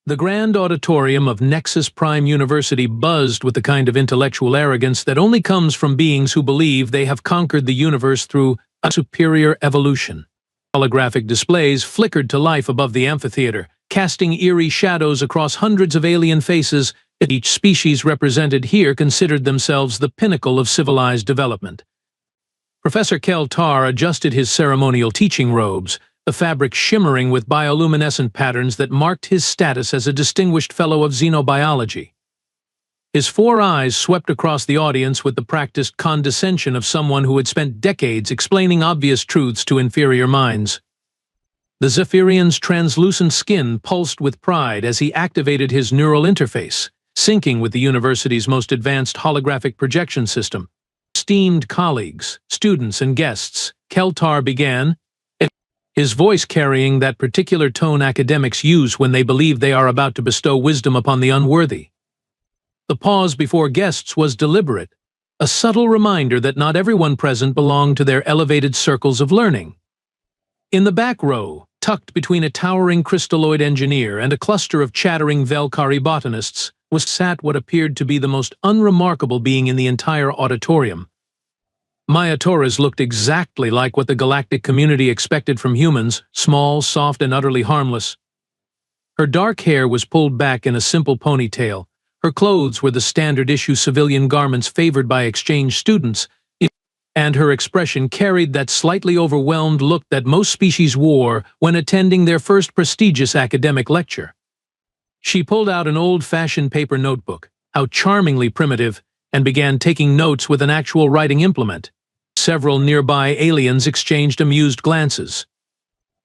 The grand auditorium of Nexus Prime University buzzed with the kind of intellectual arrogance that only comes from beings who believe they have conquered the universe through a superior evolution. Holographic displays flickered to life above the amphitheater, casting eerie shadows across hundreds of alien faces. Each species represented here considered themselves the pinnacle of civilized development. Professor Kel-Tar adjusted his ceremonial teaching robes, the fabric shimmering with bioluminescent patterns that marked his status as a distinguished fellow of xenobiology. His four eyes swept across the audience with the practiced condescension of someone who had spent decades explaining obvious truths to inferior minds. The Zephyrian's translucent skin pulsed with pride as he activated his neural interface, syncing with the university's most advanced holographic projection system. Esteemed colleagues, students, and guests, Kel-Tar began, his voice carrying that particular tone academics use when they believe they are about to bestow wisdom upon the unworthy. The pause before guests was deliberate, a subtle reminder that not everyone present belonged to their elevated circles of learning. In the back row, tucked between a towering crystalloid engineer and a cluster of chattering Velkari botanists, sat what appeared to be the most unremarkable being in the entire auditorium. Maya Torres looked exactly like what the galactic community expected from humans, small, soft, and utterly harmless. Her dark hair was pulled back in a simple ponytail. Her clothes were the standard-issue civilian garments favored by exchange students, and her expression carried that slightly overwhelmed look that most species wore when attending their first prestigious academic lecture. She pulled out an old-fashioned paper notebook, how charmingly primitive, and began taking notes with an actual writing implement. Several nearby aliens exchanged amused glances.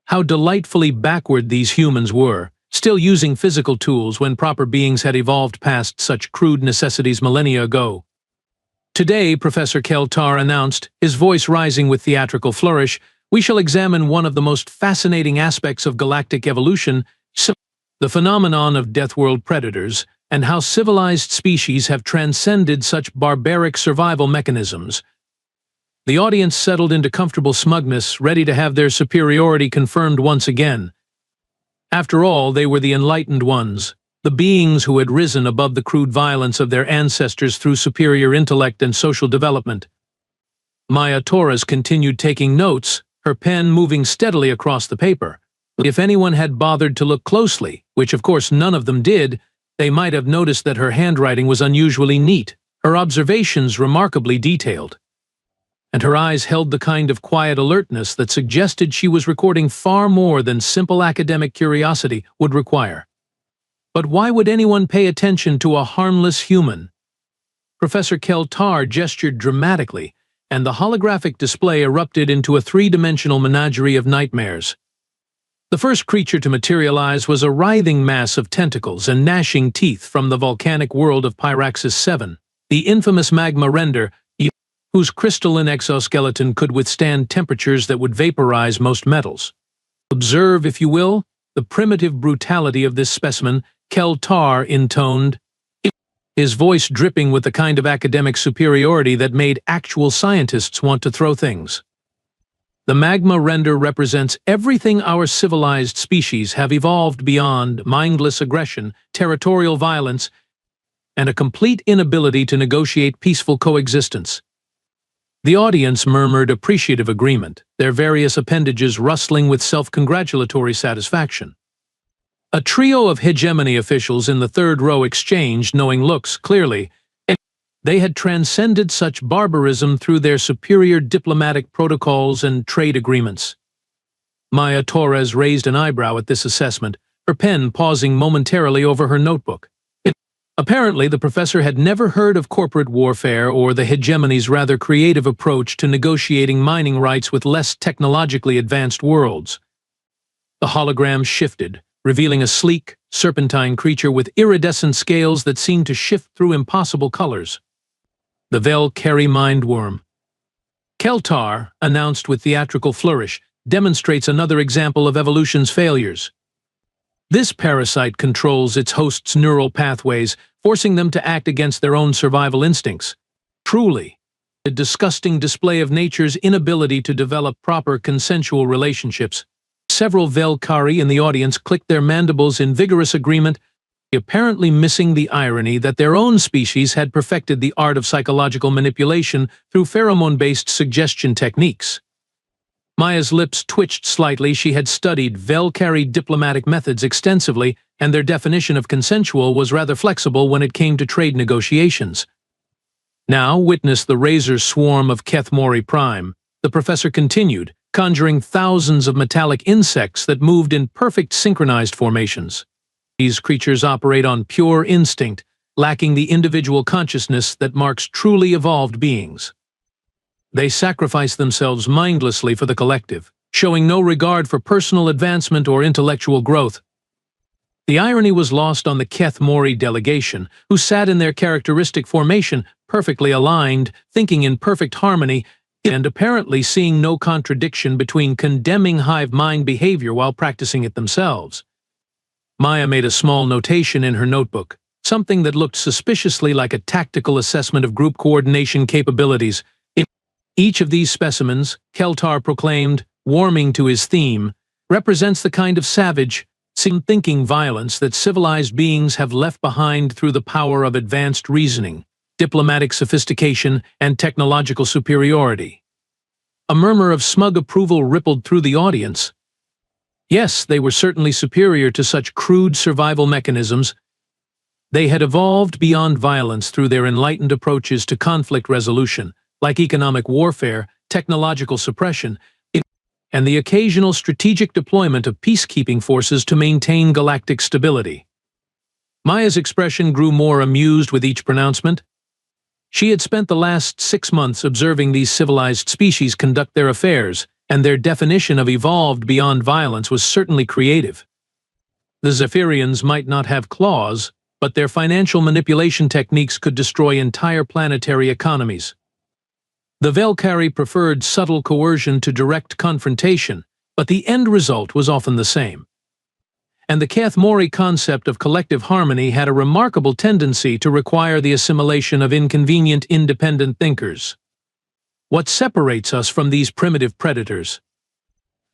How delightfully backward these humans were, still using physical tools when proper beings had evolved past such crude necessities millennia ago. Today, Professor Kel-Tar announced, his voice rising with theatrical flourish, we shall examine one of the most fascinating aspects of galactic evolution, the phenomenon of Deathworld predators, and how civilized species have transcended such barbaric survival mechanisms. The audience settled into comfortable smugness, ready to have their superiority confirmed once again. After all, they were the enlightened ones, the beings who had risen above the crude violence of their ancestors through superior intellect and social development. Maya Torres continued taking notes, her pen moving steadily across the paper. If anyone had bothered to look closely, which of course none of them did, they might have noticed that her handwriting was unusually neat, her observations remarkably detailed. And her eyes held the kind of quiet alertness that suggested she was recording far more than simple academic curiosity would require. But why would anyone pay attention to a harmless human? Professor Kel-Tar gestured dramatically, and the holographic display erupted into a three-dimensional menagerie of nightmares. The first creature to materialize was a writhing mass of tentacles and gnashing teeth from the volcanic world of Pyraxis 7, the infamous magma render, whose crystalline exoskeleton could withstand temperatures that would vaporize most metals. Observe, if you will, the primitive brutality of this specimen, Kel-Tar intoned, his voice dripping with the kind of academic superiority that made actual scientists want to throw things. The magma render represents everything our civilized species have evolved beyond mindless aggression, territorial violence, and a complete inability to negotiate peaceful coexistence. The audience murmured appreciative agreement, their various appendages rustling with self-congratulatory satisfaction. A trio of hegemony officials in the third row exchanged knowing looks clearly. They had transcended such barbarism through their superior diplomatic protocols and trade agreements. Maya Torres raised an eyebrow at this assessment, her pen pausing momentarily over her notebook. Apparently, the professor had never heard of corporate warfare or the hegemony's rather creative approach to negotiating mining rights with less technologically advanced worlds. The hologram shifted, revealing a sleek, serpentine creature with iridescent scales that seemed to shift through impossible colors. The Velkari mindworm. Kel-Tar, announced with theatrical flourish, demonstrates another example of evolution's failures. This parasite controls its host's neural pathways, forcing them to act against their own survival instincts. Truly, a disgusting display of nature's inability to develop proper consensual relationships. Several Velkari in the audience clicked their mandibles in vigorous agreement, apparently missing the irony that their own species had perfected the art of psychological manipulation through pheromone-based suggestion techniques. Maya's lips twitched slightly. She had studied Velkari diplomatic methods extensively, and their definition of consensual was rather flexible when it came to trade negotiations. Now, witness the razor swarm of Kethmori Prime. The professor continued, conjuring thousands of metallic insects that moved in perfect synchronized formations. These creatures operate on pure instinct, lacking the individual consciousness that marks truly evolved beings. They sacrifice themselves mindlessly for the collective, showing no regard for personal advancement or intellectual growth. The irony was lost on the Kethmori delegation, who sat in their characteristic formation, perfectly aligned, thinking in perfect harmony, and apparently seeing no contradiction between condemning hive mind behavior while practicing it themselves. Maya made a small notation in her notebook, something that looked suspiciously like a tactical assessment of group coordination capabilities. Each of these specimens, Keltar proclaimed, warming to his theme, represents the kind of savage, thinking violence that civilized beings have left behind through the power of advanced reasoning, diplomatic sophistication, and technological superiority. A murmur of smug approval rippled through the audience. Yes, they were certainly superior to such crude survival mechanisms. They had evolved beyond violence through their enlightened approaches to conflict resolution, like economic warfare, technological suppression, and the occasional strategic deployment of peacekeeping forces to maintain galactic stability. Maya's expression grew more amused with each pronouncement. She had spent the last 6 months observing these civilized species conduct their affairs, and their definition of evolved beyond violence was certainly creative. The Zephyrians might not have claws, but their financial manipulation techniques could destroy entire planetary economies. The Velkari preferred subtle coercion to direct confrontation, but the end result was often the same. And the Kethmori concept of collective harmony had a remarkable tendency to require the assimilation of inconvenient independent thinkers. What separates us from these primitive predators?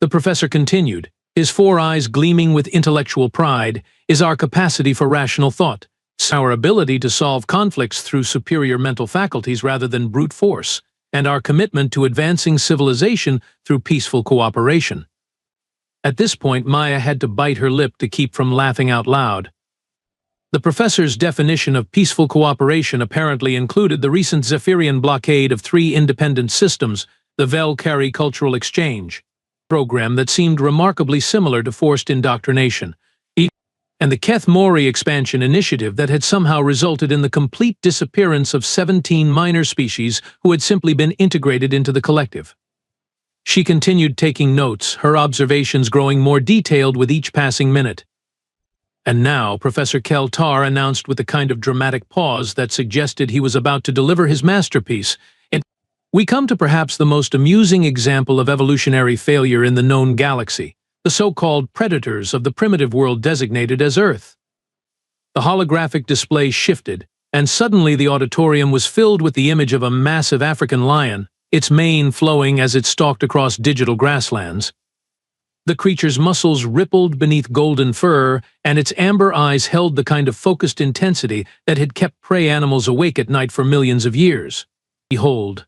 The professor continued, his 4 eyes gleaming with intellectual pride, is our capacity for rational thought, our ability to solve conflicts through superior mental faculties rather than brute force, and our commitment to advancing civilization through peaceful cooperation. At this point, Maya had to bite her lip to keep from laughing out loud. The professor's definition of peaceful cooperation apparently included the recent Zephyrian blockade of 3 independent systems, the Velkari Cultural Exchange program that seemed remarkably similar to forced indoctrination, and the Kethmori expansion initiative that had somehow resulted in the complete disappearance of 17 minor species who had simply been integrated into the collective. She continued taking notes, her observations growing more detailed with each passing minute. And now Professor Keltar announced with a kind of dramatic pause that suggested he was about to deliver his masterpiece. And we come to perhaps the most amusing example of evolutionary failure in the known galaxy, the so-called predators of the primitive world designated as Earth. The holographic display shifted, and suddenly the auditorium was filled with the image of a massive African lion, its mane flowing as it stalked across digital grasslands. The creature's muscles rippled beneath golden fur, and its amber eyes held the kind of focused intensity that had kept prey animals awake at night for millions of years. Behold,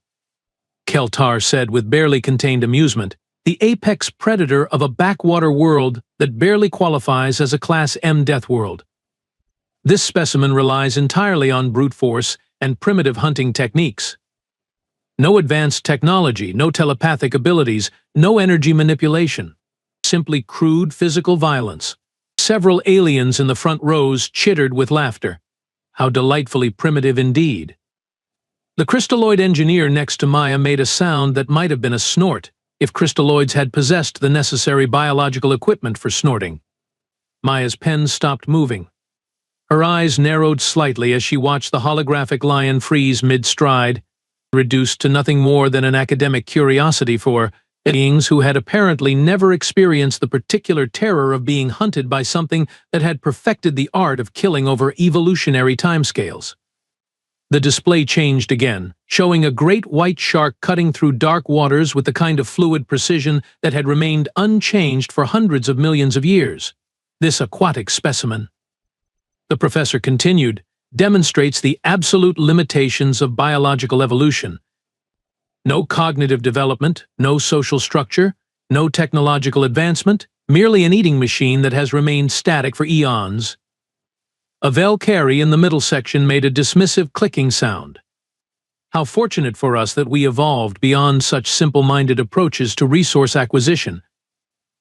Keltar said with barely contained amusement, the apex predator of a backwater world that barely qualifies as a Class M Deathworld. This specimen relies entirely on brute force and primitive hunting techniques. No advanced technology, no telepathic abilities, no energy manipulation. Simply crude physical violence. Several aliens in the front rows chittered with laughter. How delightfully primitive indeed. The crystalloid engineer next to Maya made a sound that might have been a snort, if crystalloids had possessed the necessary biological equipment for snorting. Maya's pen stopped moving. Her eyes narrowed slightly as she watched the holographic lion freeze mid-stride, reduced to nothing more than an academic curiosity for beings who had apparently never experienced the particular terror of being hunted by something that had perfected the art of killing over evolutionary timescales. The display changed again, showing a great white shark cutting through dark waters with the kind of fluid precision that had remained unchanged for hundreds of millions of years. This aquatic specimen, the professor continued, demonstrates the absolute limitations of biological evolution. No cognitive development, no social structure, no technological advancement, merely an eating machine that has remained static for eons. A Valkyrie in the middle section made a dismissive clicking sound. How fortunate for us that we evolved beyond such simple-minded approaches to resource acquisition,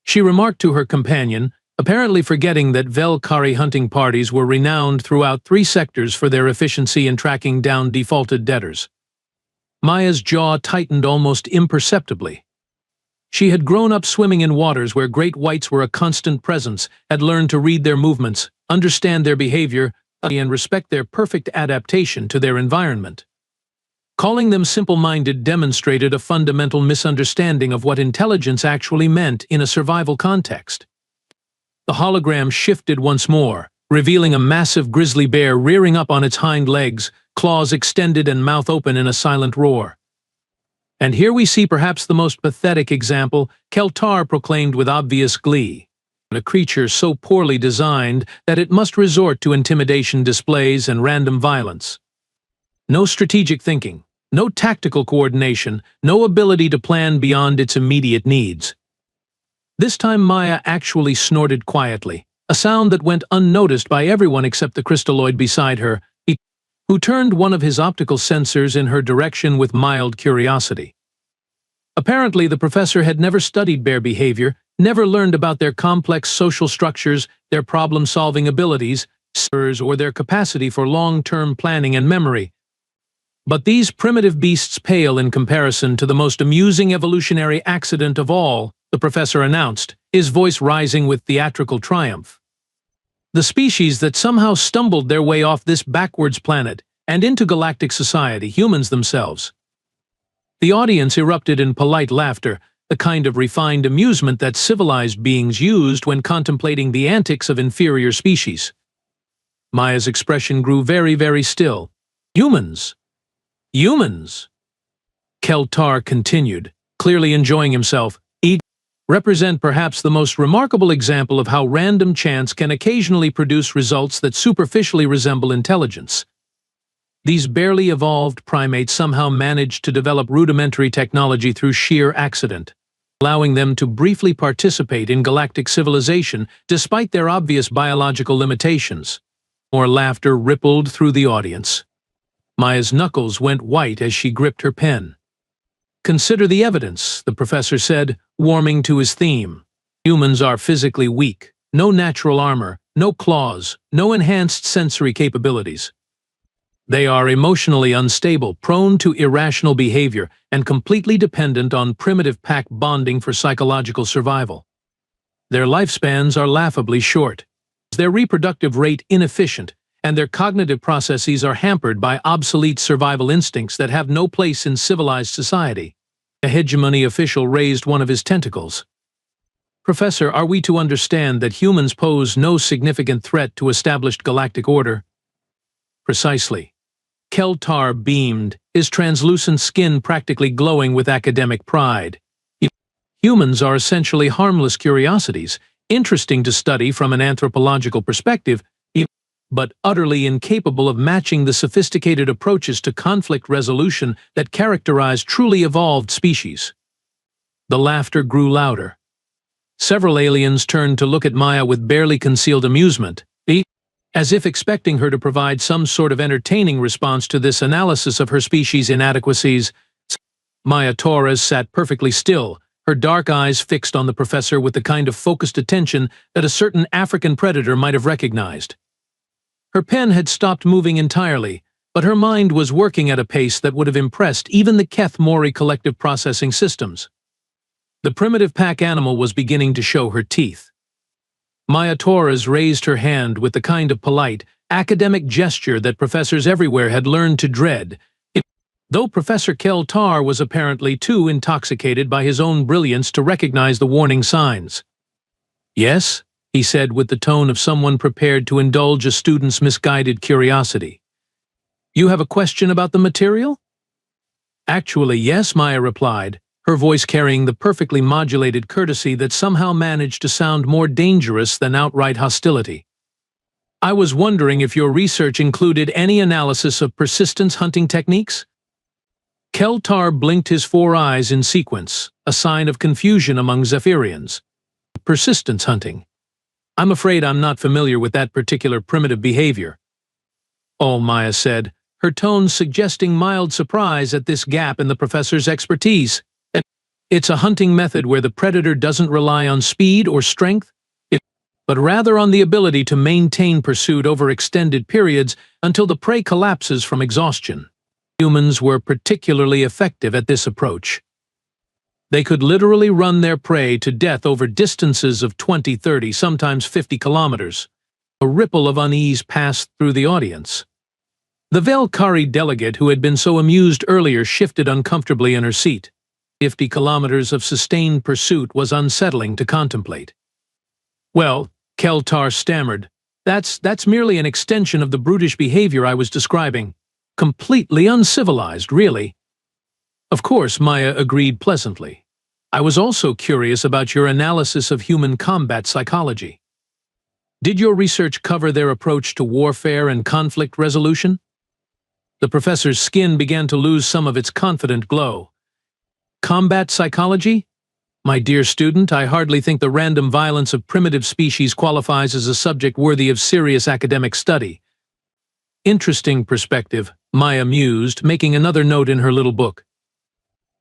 she remarked to her companion, apparently forgetting that Valkyrie hunting parties were renowned throughout 3 sectors for their efficiency in tracking down defaulted debtors. Maya's jaw tightened almost imperceptibly. She had grown up swimming in waters where great whites were a constant presence, had learned to read their movements, understand their behavior, and respect their perfect adaptation to their environment. Calling them simple-minded demonstrated a fundamental misunderstanding of what intelligence actually meant in a survival context. The hologram shifted once more, revealing a massive grizzly bear rearing up on its hind legs, claws extended and mouth open in a silent roar. And here we see perhaps the most pathetic example, Keltar proclaimed with obvious glee. A creature so poorly designed that it must resort to intimidation displays and random violence. No strategic thinking, no tactical coordination, no ability to plan beyond its immediate needs. This time Maya actually snorted quietly, a sound that went unnoticed by everyone except the crystalloid beside her, who turned one of his optical sensors in her direction with mild curiosity. Apparently, the professor had never studied bear behavior, never learned about their complex social structures, their problem-solving abilities, or their capacity for long-term planning and memory. But these primitive beasts pale in comparison to the most amusing evolutionary accident of all, the professor announced, his voice rising with theatrical triumph. The species that somehow stumbled their way off this backwards planet and into galactic society, humans themselves. The audience erupted in polite laughter, the kind of refined amusement that civilized beings used when contemplating the antics of inferior species. Maya's expression grew very, very still. Humans! Humans! Keltar continued, clearly enjoying himself. Represent perhaps the most remarkable example of how random chance can occasionally produce results that superficially resemble intelligence. These barely evolved primates somehow managed to develop rudimentary technology through sheer accident, allowing them to briefly participate in galactic civilization despite their obvious biological limitations. More laughter rippled through the audience. Maya's knuckles went white as she gripped her pen. Consider the evidence, the professor said, warming to his theme. Humans are physically weak, no natural armor, no claws, no enhanced sensory capabilities. They are emotionally unstable, prone to irrational behavior, and completely dependent on primitive pack bonding for psychological survival. Their lifespans are laughably short, their reproductive rate inefficient, and their cognitive processes are hampered by obsolete survival instincts that have no place in civilized society. A hegemony official raised one of his tentacles. Professor, are we to understand that humans pose no significant threat to established galactic order? Precisely. Keltar beamed, his translucent skin practically glowing with academic pride. Humans are essentially harmless curiosities, interesting to study from an anthropological perspective, but utterly incapable of matching the sophisticated approaches to conflict resolution that characterize truly evolved species. The laughter grew louder. Several aliens turned to look at Maya with barely concealed amusement, as if expecting her to provide some sort of entertaining response to this analysis of her species' inadequacies. Maya Torres sat perfectly still, her dark eyes fixed on the professor with the kind of focused attention that a certain African predator might have recognized. Her pen had stopped moving entirely, but her mind was working at a pace that would have impressed even the Keth Mori collective processing systems. The primitive pack animal was beginning to show her teeth. Maya Torres raised her hand with the kind of polite, academic gesture that professors everywhere had learned to dread, though Professor Keltar was apparently too intoxicated by his own brilliance to recognize the warning signs. Yes? He said with the tone of someone prepared to indulge a student's misguided curiosity. You have a question about the material? Actually, yes, Maya replied, her voice carrying the perfectly modulated courtesy that somehow managed to sound more dangerous than outright hostility. I was wondering if your research included any analysis of persistence hunting techniques? Keltar blinked his four eyes in sequence, a sign of confusion among Zephyrians. Persistence hunting. I'm afraid I'm not familiar with that particular primitive behavior. Oh, Maya said, her tone suggesting mild surprise at this gap in the professor's expertise. It's a hunting method where the predator doesn't rely on speed or strength, but rather on the ability to maintain pursuit over extended periods until the prey collapses from exhaustion. Humans were particularly effective at this approach. They could literally run their prey to death over distances of 20, 30, sometimes 50 kilometers. A ripple of unease passed through the audience. The Velkari delegate who had been so amused earlier shifted uncomfortably in her seat. 50 kilometers of sustained pursuit was unsettling to contemplate. Well, Keltar stammered, that's merely an extension of the brutish behavior I was describing. Completely uncivilized, really. Of course, Maya agreed pleasantly. I was also curious about your analysis of human combat psychology. Did your research cover their approach to warfare and conflict resolution? The professor's skin began to lose some of its confident glow. Combat psychology? My dear student, I hardly think the random violence of primitive species qualifies as a subject worthy of serious academic study. Interesting perspective, Maya mused, making another note in her little book.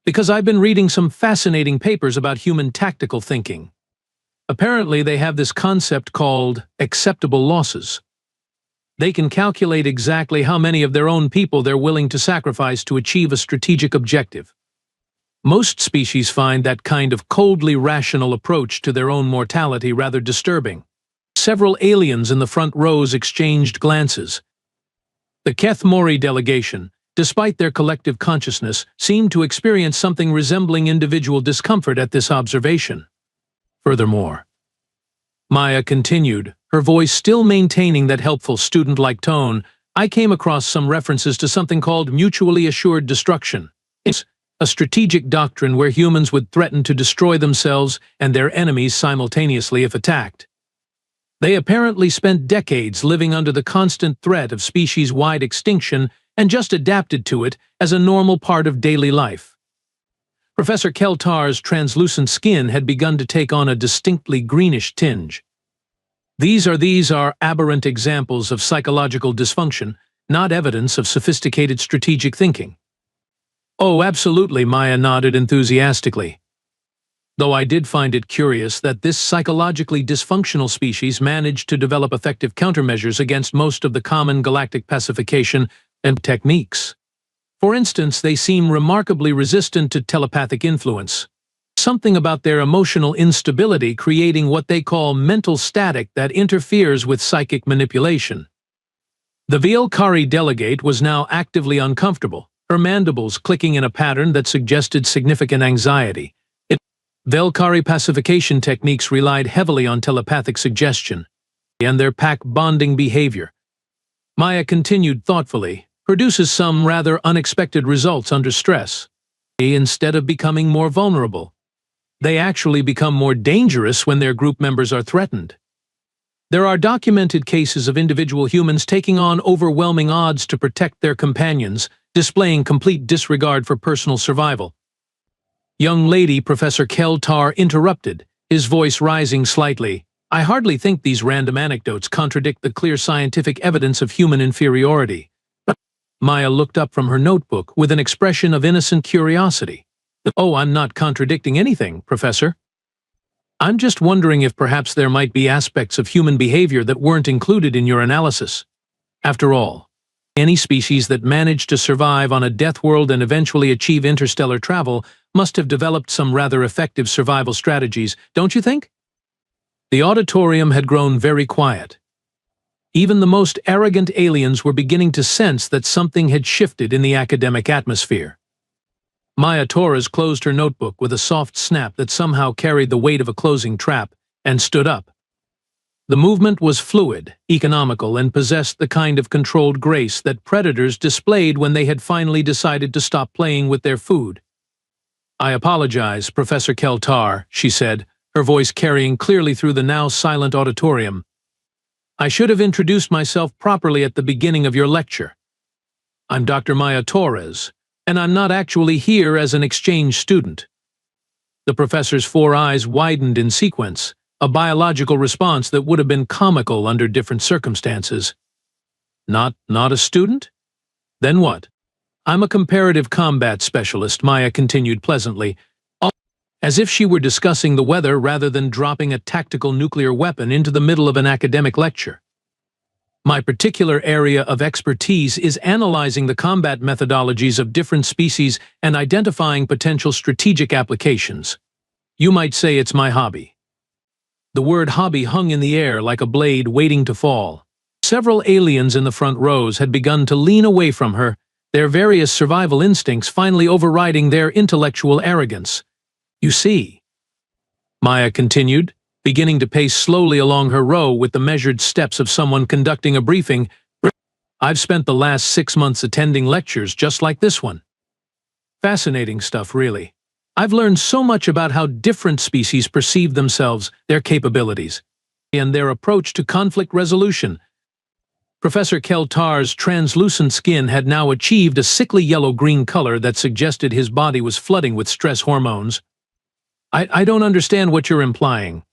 Because I've been reading some fascinating papers about human tactical thinking. Apparently, they have this concept called acceptable losses. They can calculate exactly how many of their own people they're willing to sacrifice to achieve a strategic objective. Most species find that kind of coldly rational approach to their own mortality rather disturbing. Several aliens in the front rows exchanged glances. The Keth Mori delegation, despite their collective consciousness, seemed to experience something resembling individual discomfort at this observation. Furthermore, Maya continued, her voice still maintaining that helpful student-like tone, I came across some references to something called mutually assured destruction. It's a strategic doctrine where humans would threaten to destroy themselves and their enemies simultaneously if attacked. They apparently spent decades living under the constant threat of species-wide extinction and just adapted to it as a normal part of daily life. Professor Keltar's translucent skin had begun to take on a distinctly greenish tinge. These are aberrant examples of psychological dysfunction, not evidence of sophisticated strategic thinking. Oh, absolutely, Maya nodded enthusiastically. Though I did find it curious that this psychologically dysfunctional species managed to develop effective countermeasures against most of the common galactic pacification and techniques. For instance, they seem remarkably resistant to telepathic influence. Something about their emotional instability creating what they call mental static that interferes with psychic manipulation. The Velkari delegate was now actively uncomfortable, her mandibles clicking in a pattern that suggested significant anxiety. Velkari pacification techniques relied heavily on telepathic suggestion and their pack bonding behavior. Maya continued thoughtfully, produces some rather unexpected results under stress. Instead of becoming more vulnerable, they actually become more dangerous when their group members are threatened. There are documented cases of individual humans taking on overwhelming odds to protect their companions, displaying complete disregard for personal survival. Young lady, Professor Keltar interrupted, his voice rising slightly. I hardly think these random anecdotes contradict the clear scientific evidence of human inferiority. Maya looked up from her notebook with an expression of innocent curiosity. Oh, I'm not contradicting anything, Professor. I'm just wondering if perhaps there might be aspects of human behavior that weren't included in your analysis. After all, any species that managed to survive on a death world and eventually achieve interstellar travel must have developed some rather effective survival strategies, don't you think? The auditorium had grown very quiet. Even the most arrogant aliens were beginning to sense that something had shifted in the academic atmosphere. Maya Torres closed her notebook with a soft snap that somehow carried the weight of a closing trap, and stood up. The movement was fluid, economical, and possessed the kind of controlled grace that predators displayed when they had finally decided to stop playing with their food. "I apologize, Professor Keltar," she said, her voice carrying clearly through the now silent auditorium. "I should have introduced myself properly at the beginning of your lecture. I'm Dr. Maya Torres, and I'm not actually here as an exchange student." The professor's four eyes widened in sequence, a biological response that would have been comical under different circumstances. Not a student? Then what? "I'm a comparative combat specialist," Maya continued pleasantly, as if she were discussing the weather rather than dropping a tactical nuclear weapon into the middle of an academic lecture. "My particular area of expertise is analyzing the combat methodologies of different species and identifying potential strategic applications. You might say it's my hobby." The word hobby hung in the air like a blade waiting to fall. Several aliens in the front rows had begun to lean away from her, their various survival instincts finally overriding their intellectual arrogance. "You see," Maya continued, beginning to pace slowly along her row with the measured steps of someone conducting a briefing, "I've spent the last 6 months attending lectures just like this one. Fascinating stuff, really. I've learned so much about how different species perceive themselves, their capabilities, and their approach to conflict resolution." Professor Keltar's translucent skin had now achieved a sickly yellow-green color that suggested his body was flooding with stress hormones. I don't understand what you're implying."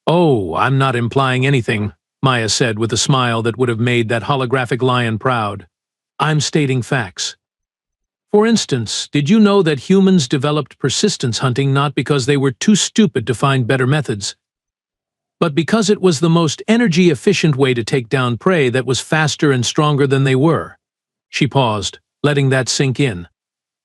"Oh, I'm not implying anything," Maya said with a smile that would have made that holographic lion proud. "I'm stating facts. For instance, did you know that humans developed persistence hunting not because they were too stupid to find better methods, but because it was the most energy-efficient way to take down prey that was faster and stronger than they were?" She paused, letting that sink in.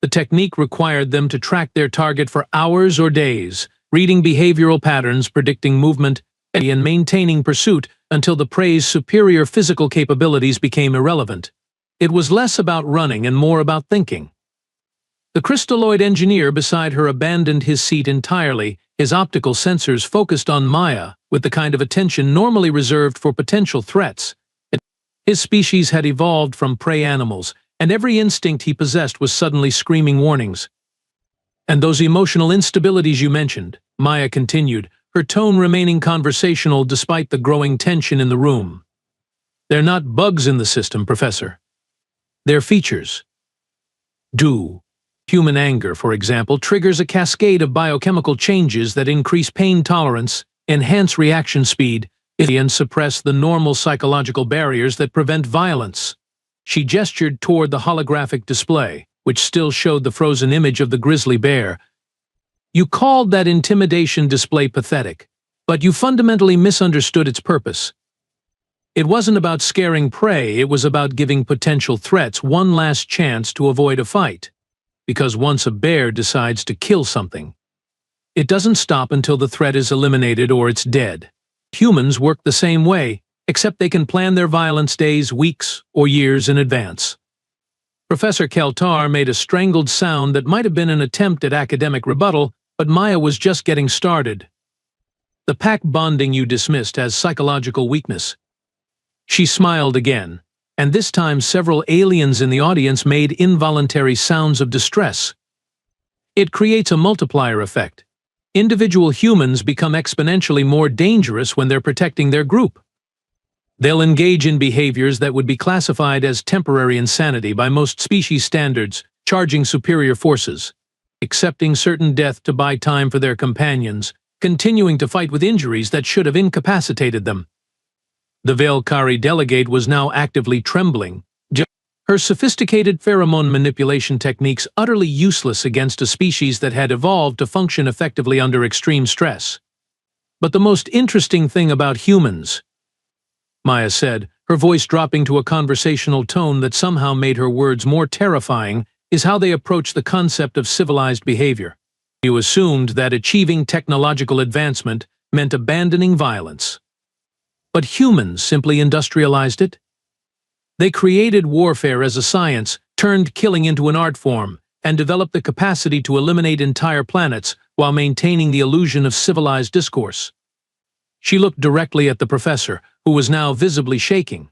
The technique required them to track their target for hours or days, reading behavioral patterns, predicting movement, and maintaining pursuit until the prey's superior physical capabilities became irrelevant. It was less about running and more about thinking. The crystalloid engineer beside her abandoned his seat entirely, his optical sensors focused on Maya with the kind of attention normally reserved for potential threats. His species had evolved from prey animals, and every instinct he possessed was suddenly screaming warnings. "And those emotional instabilities you mentioned," Maya continued, her tone remaining conversational despite the growing tension in the room. "They're not bugs in the system, Professor. They're features. Human anger, for example, triggers a cascade of biochemical changes that increase pain tolerance, enhance reaction speed, and suppress the normal psychological barriers that prevent violence." She gestured toward the holographic display, which still showed the frozen image of the grizzly bear. "You called that intimidation display pathetic, but you fundamentally misunderstood its purpose. It wasn't about scaring prey, it was about giving potential threats one last chance to avoid a fight. Because once a bear decides to kill something, it doesn't stop until the threat is eliminated or it's dead. Humans work the same way, except they can plan their violence days, weeks, or years in advance." Professor Keltar made a strangled sound that might have been an attempt at academic rebuttal, but Maya was just getting started. "The pack bonding you dismissed as psychological weakness." She smiled again, and this time several aliens in the audience made involuntary sounds of distress. "It creates a multiplier effect. Individual humans become exponentially more dangerous when they're protecting their group. They'll engage in behaviors that would be classified as temporary insanity by most species standards, charging superior forces, accepting certain death to buy time for their companions, continuing to fight with injuries that should have incapacitated them." The Velkari delegate was now actively trembling, her sophisticated pheromone manipulation techniques utterly useless against a species that had evolved to function effectively under extreme stress. "But the most interesting thing about humans," Maya said, her voice dropping to a conversational tone that somehow made her words more terrifying, "is how they approach the concept of civilized behavior. You assumed that achieving technological advancement meant abandoning violence. But humans simply industrialized it. They created warfare as a science, turned killing into an art form, and developed the capacity to eliminate entire planets while maintaining the illusion of civilized discourse. She looked directly at the professor, who was now visibly shaking.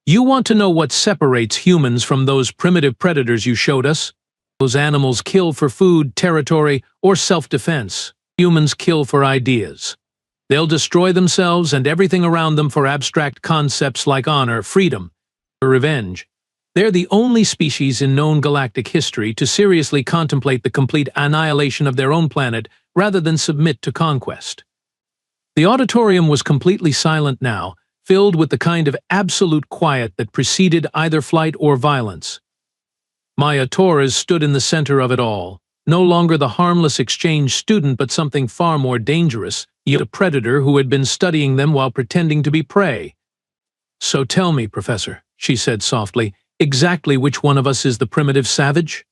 "You want to know what separates humans from those primitive predators you showed us? Those animals kill for food, territory, or self-defense. Humans kill for ideas. They'll destroy themselves and everything around them for abstract concepts like honor, freedom, or revenge. They're the only species in known galactic history to seriously contemplate the complete annihilation of their own planet rather than submit to conquest." The auditorium was completely silent now, filled with the kind of absolute quiet that preceded either flight or violence. Maya Torres stood in the center of it all, no longer the harmless exchange student but something far more dangerous, yet a predator who had been studying them while pretending to be prey. "So tell me, Professor," she said softly, "exactly which one of us is the primitive savage?"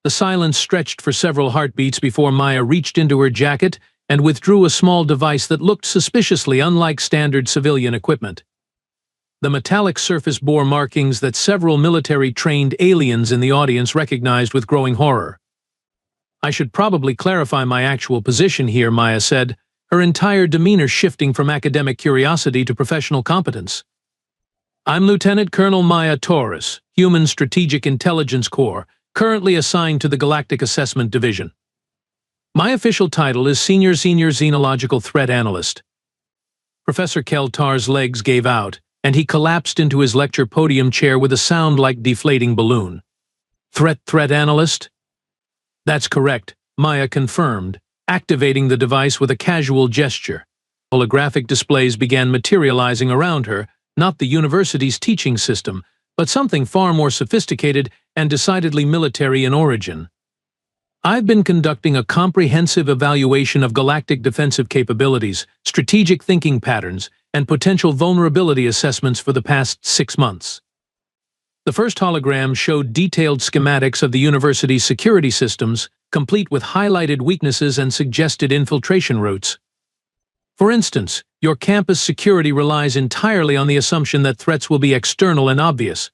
The silence stretched for several heartbeats before Maya reached into her jacket and withdrew a small device that looked suspiciously unlike standard civilian equipment. The metallic surface bore markings that several military-trained aliens in the audience recognized with growing horror. "I should probably clarify my actual position here," Maya said, her entire demeanor shifting from academic curiosity to professional competence. "I'm Lieutenant Colonel Maya Torres, Human Strategic Intelligence Corps, currently assigned to the Galactic Assessment Division. My official title is Senior Xenological Threat Analyst." Professor Keltar's legs gave out, and he collapsed into his lecture podium chair with a sound like deflating balloon. Threat Analyst?" "That's correct," Maya confirmed, activating the device with a casual gesture. Holographic displays began materializing around her, not the university's teaching system, but something far more sophisticated and decidedly military in origin. "I've been conducting a comprehensive evaluation of galactic defensive capabilities, strategic thinking patterns, and potential vulnerability assessments for the past 6 months." The first hologram showed detailed schematics of the university's security systems, complete with highlighted weaknesses and suggested infiltration routes. "For instance, your campus security relies entirely on the assumption that threats will be external and obvious.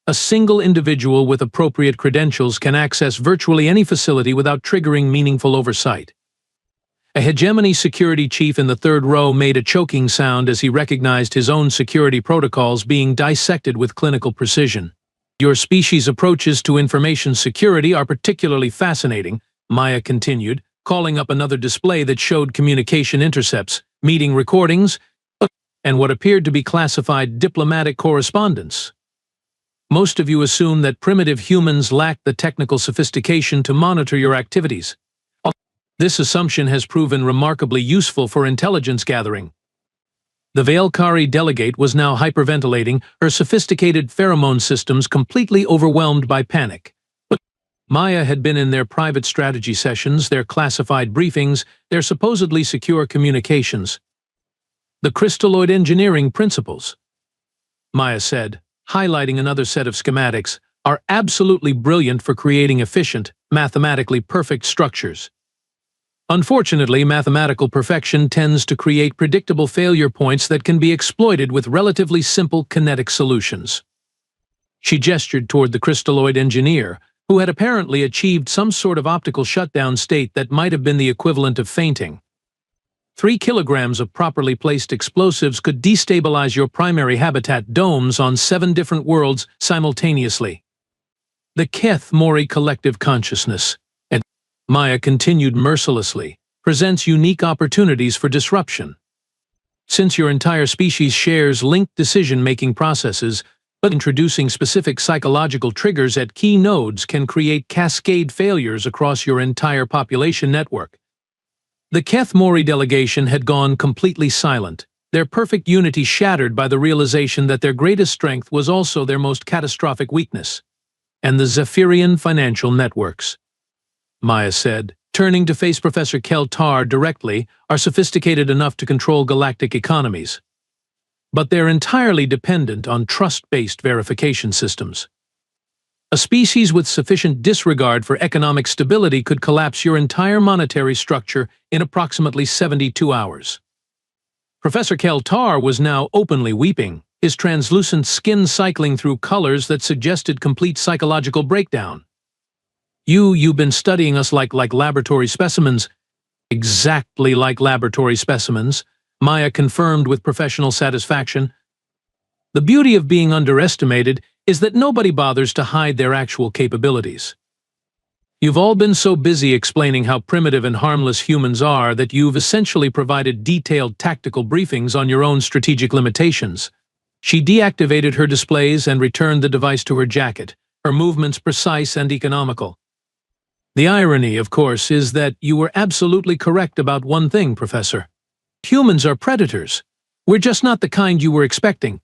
A single individual with appropriate credentials can access virtually any facility without triggering meaningful oversight." A hegemony security chief in the third row made a choking sound as he recognized his own security protocols being dissected with clinical precision. "Your species' approaches to information security are particularly fascinating," Maya continued, calling up another display that showed communication intercepts, meeting recordings, and what appeared to be classified diplomatic correspondence. "Most of you assume that primitive humans lack the technical sophistication to monitor your activities. This assumption has proven remarkably useful for intelligence gathering." The Veilkari delegate was now hyperventilating, her sophisticated pheromone systems completely overwhelmed by panic. But Maya had been in their private strategy sessions, their classified briefings, their supposedly secure communications. "The crystalloid engineering principles," Maya said, highlighting another set of schematics, "are absolutely brilliant for creating efficient, mathematically perfect structures. Unfortunately, mathematical perfection tends to create predictable failure points that can be exploited with relatively simple kinetic solutions." She gestured toward the crystalloid engineer, who had apparently achieved some sort of optical shutdown state that might have been the equivalent of fainting. 3 kilograms of properly placed explosives could destabilize your primary habitat domes on 7 different worlds simultaneously. "The Keth Mori collective consciousness," and Maya continued mercilessly, "presents unique opportunities for disruption. Since your entire species shares linked decision-making processes, but introducing specific psychological triggers at key nodes can create cascade failures across your entire population network." The Keth Mori delegation had gone completely silent, their perfect unity shattered by the realization that their greatest strength was also their most catastrophic weakness. "And the Zephyrian financial networks," Maya said, turning to face Professor Keltar directly, "are sophisticated enough to control galactic economies. But they're entirely dependent on trust-based verification systems. A species with sufficient disregard for economic stability could collapse your entire monetary structure in approximately 72 hours. Professor Keltar was now openly weeping, his translucent skin cycling through colors that suggested complete psychological breakdown. You've been studying us like laboratory specimens. Exactly like laboratory specimens, Maya confirmed with professional satisfaction. The beauty of being underestimated is that nobody bothers to hide their actual capabilities. You've all been so busy explaining how primitive and harmless humans are that you've essentially provided detailed tactical briefings on your own strategic limitations. She deactivated her displays and returned the device to her jacket, her movements precise and economical. The irony, of course, is that you were absolutely correct about one thing, Professor. Humans are predators. We're just not the kind you were expecting.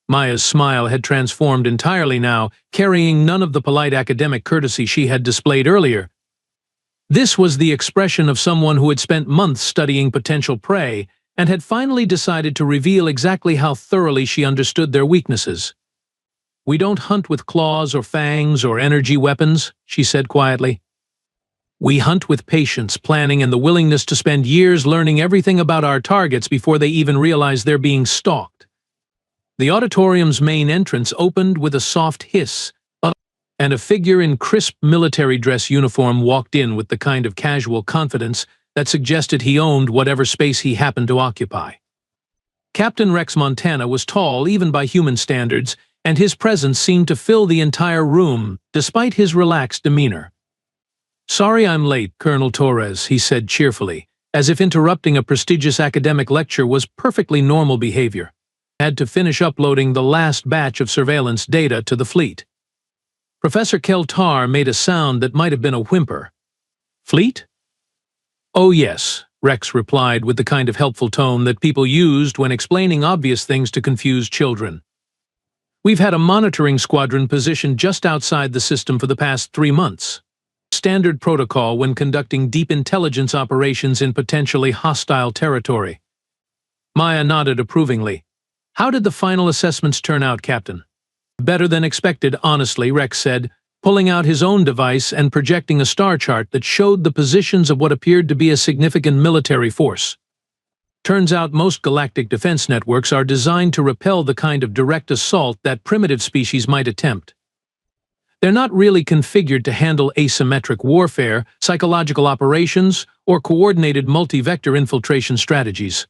Maya's smile had transformed entirely now, carrying none of the polite academic courtesy she had displayed earlier. This was the expression of someone who had spent months studying potential prey and had finally decided to reveal exactly how thoroughly she understood their weaknesses. "We don't hunt with claws or fangs or energy weapons," she said quietly. "We hunt with patience, planning, and the willingness to spend years learning everything about our targets before they even realize they're being stalked." The auditorium's main entrance opened with a soft hiss, and a figure in crisp military dress uniform walked in with the kind of casual confidence that suggested he owned whatever space he happened to occupy. Captain Rex Montana was tall even by human standards, and his presence seemed to fill the entire room, despite his relaxed demeanor. "Sorry I'm late, Colonel Torres," he said cheerfully, as if interrupting a prestigious academic lecture was perfectly normal behavior. "Had to finish uploading the last batch of surveillance data to the fleet." Professor Keltar made a sound that might have been a whimper. "Fleet?" "Oh yes," Rex replied with the kind of helpful tone that people used when explaining obvious things to confused children. "We've had a monitoring squadron positioned just outside the system for the past 3 months. Standard protocol when conducting deep intelligence operations in potentially hostile territory." Maya nodded approvingly. "How did the final assessments turn out, Captain?" "Better than expected, honestly," Rex said, pulling out his own device and projecting a star chart that showed the positions of what appeared to be a significant military force. "Turns out most galactic defense networks are designed to repel the kind of direct assault that primitive species might attempt. They're not really configured to handle asymmetric warfare, psychological operations, or coordinated multi-vector infiltration strategies."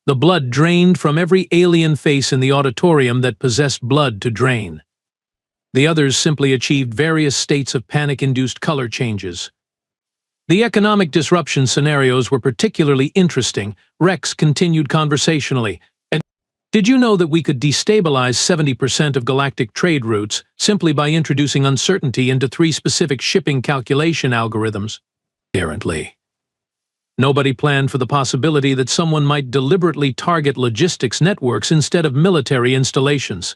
The blood drained from every alien face in the auditorium that possessed blood to drain. The others simply achieved various states of panic-induced color changes. "The economic disruption scenarios were particularly interesting," Rex continued conversationally. "And did you know that we could destabilize 70% of galactic trade routes simply by introducing uncertainty into 3 specific shipping calculation algorithms?" Apparently. Nobody planned for the possibility that someone might deliberately target logistics networks instead of military installations.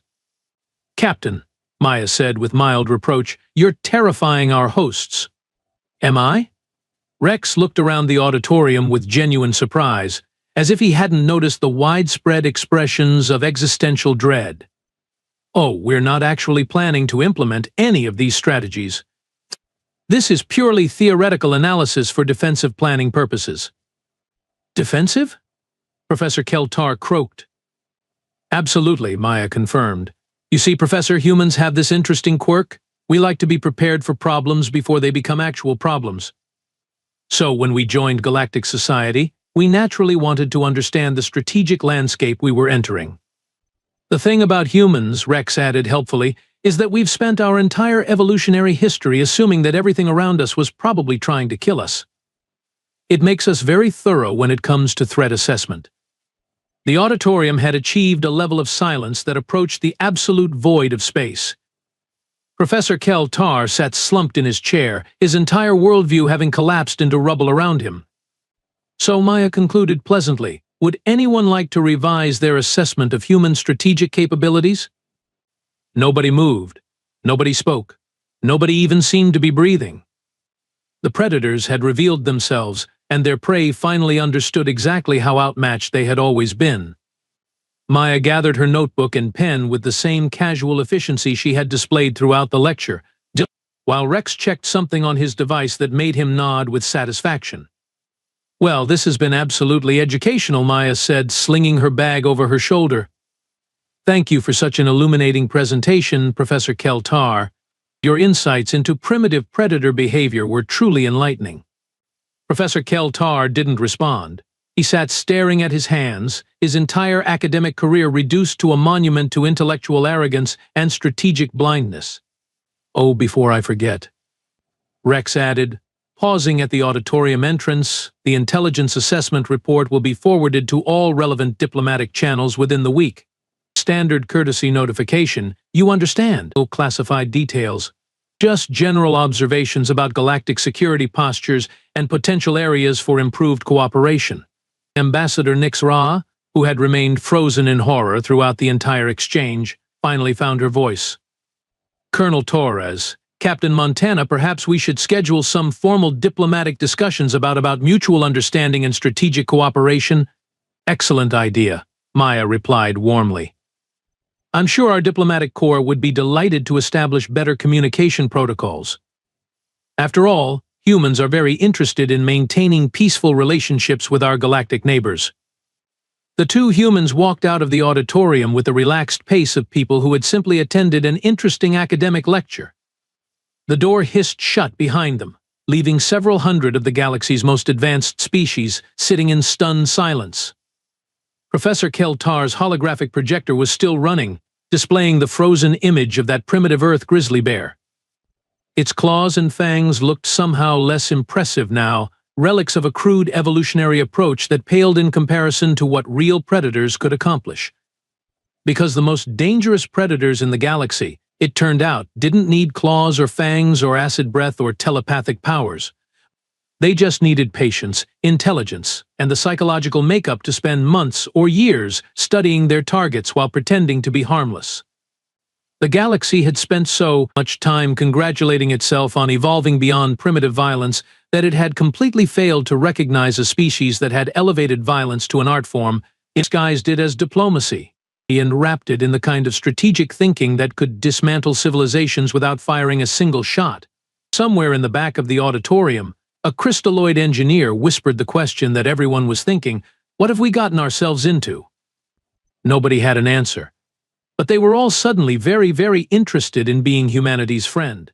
"Captain," Maya said with mild reproach, "you're terrifying our hosts." "Am I?" Rex looked around the auditorium with genuine surprise, as if he hadn't noticed the widespread expressions of existential dread. "Oh, we're not actually planning to implement any of these strategies. This is purely theoretical analysis for defensive planning purposes." "Defensive?" Professor Keltar croaked. "Absolutely," Maya confirmed. "You see, Professor, humans have this interesting quirk. We like to be prepared for problems before they become actual problems. So when we joined Galactic Society, we naturally wanted to understand the strategic landscape we were entering. The thing about humans," Rex added helpfully, "is that we've spent our entire evolutionary history assuming that everything around us was probably trying to kill us. It makes us very thorough when it comes to threat assessment." The auditorium had achieved a level of silence that approached the absolute void of space. Professor Keltar sat slumped in his chair, his entire worldview having collapsed into rubble around him. So Maya concluded pleasantly, would anyone like to revise their assessment of human strategic capabilities? Nobody moved. Nobody spoke. Nobody even seemed to be breathing. The predators had revealed themselves, and their prey finally understood exactly how outmatched they had always been. Maya gathered her notebook and pen with the same casual efficiency she had displayed throughout the lecture, while Rex checked something on his device that made him nod with satisfaction. "Well, this has been absolutely educational," Maya said, slinging her bag over her shoulder. "Thank you for such an illuminating presentation, Professor Keltar. Your insights into primitive predator behavior were truly enlightening." Professor Keltar didn't respond. He sat staring at his hands, his entire academic career reduced to a monument to intellectual arrogance and strategic blindness. "Oh, before I forget," Rex added, pausing at the auditorium entrance, "the intelligence assessment report will be forwarded to all relevant diplomatic channels within the week. Standard courtesy notification, you understand, no classified details. Just general observations about galactic security postures and potential areas for improved cooperation." Ambassador Nix Ra, who had remained frozen in horror throughout the entire exchange, finally found her voice. "Colonel Torres, Captain Montana, perhaps we should schedule some formal diplomatic discussions about mutual understanding and strategic cooperation." "Excellent idea," Maya replied warmly. "I'm sure our diplomatic corps would be delighted to establish better communication protocols. After all, humans are very interested in maintaining peaceful relationships with our galactic neighbors." The two humans walked out of the auditorium with the relaxed pace of people who had simply attended an interesting academic lecture. The door hissed shut behind them, leaving several hundred of the galaxy's most advanced species sitting in stunned silence. Professor Keltar's holographic projector was still running, displaying the frozen image of that primitive Earth grizzly bear. Its claws and fangs looked somehow less impressive now, relics of a crude evolutionary approach that paled in comparison to what real predators could accomplish. Because the most dangerous predators in the galaxy, it turned out, didn't need claws or fangs or acid breath or telepathic powers. They just needed patience, intelligence, and the psychological makeup to spend months or years studying their targets while pretending to be harmless. The galaxy had spent so much time congratulating itself on evolving beyond primitive violence that it had completely failed to recognize a species that had elevated violence to an art form, disguised it as diplomacy, and wrapped it in the kind of strategic thinking that could dismantle civilizations without firing a single shot. Somewhere in the back of the auditorium, a crystalloid engineer whispered the question that everyone was thinking, "What have we gotten ourselves into?" Nobody had an answer. But they were all suddenly very, very interested in being humanity's friend.